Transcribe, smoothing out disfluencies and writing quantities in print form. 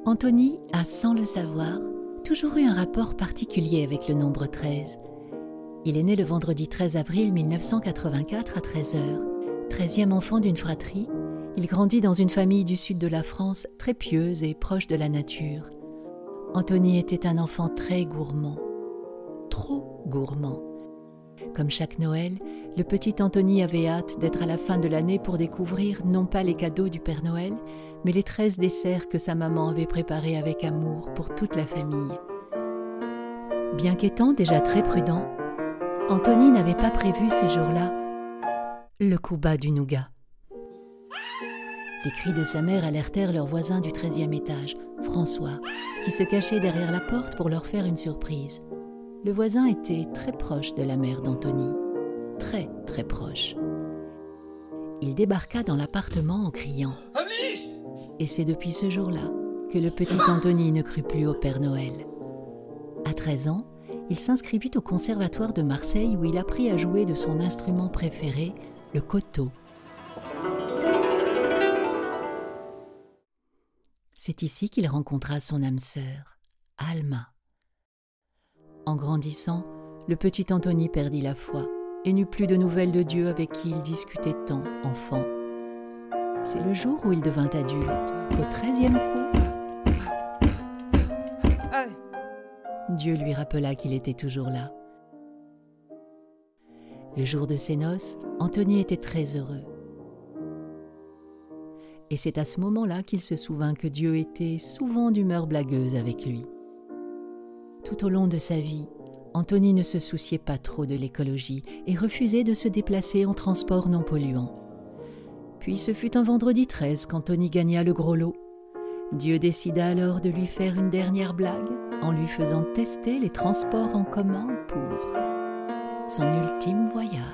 Antony a, sans le savoir, toujours eu un rapport particulier avec le nombre 13. Il est né le vendredi 13 avril 1984 à 13 h. 13e enfant d'une fratrie, il grandit dans une famille du sud de la France très pieuse et proche de la nature. Antony était un enfant très gourmand, trop gourmand. Comme chaque Noël, le petit Antony avait hâte d'être à la fin de l'année pour découvrir non pas les cadeaux du Père Noël, mais les 13 desserts que sa maman avait préparés avec amour pour toute la famille. Bien qu'étant déjà très prudent, Antony n'avait pas prévu ces jours-là le coup bas du nougat. Les cris de sa mère alertèrent leur voisin du 13e étage, François, qui se cachait derrière la porte pour leur faire une surprise. Le voisin était très proche de la mère d'Antony, très très proche. Il débarqua dans l'appartement en criant. Et c'est depuis ce jour-là que le petit Antony ne crut plus au Père Noël. À 13 ans, il s'inscrivit au Conservatoire de Marseille où il apprit à jouer de son instrument préféré, le koto. C'est ici qu'il rencontra son âme sœur, Alma. En grandissant, le petit Antony perdit la foi et n'eut plus de nouvelles de Dieu avec qui il discutait tant, enfant. C'est le jour où il devint adulte, qu'au 13e coup, Dieu lui rappela qu'il était toujours là. Le jour de ses noces, Antony était très heureux. Et c'est à ce moment-là qu'il se souvint que Dieu était souvent d'humeur blagueuse avec lui. Tout au long de sa vie, Antony ne se souciait pas trop de l'écologie et refusait de se déplacer en transport non polluant. Puis ce fut un vendredi 13 qu'Antony gagna le gros lot. Dieu décida alors de lui faire une dernière blague en lui faisant tester les transports en commun pour son ultime voyage.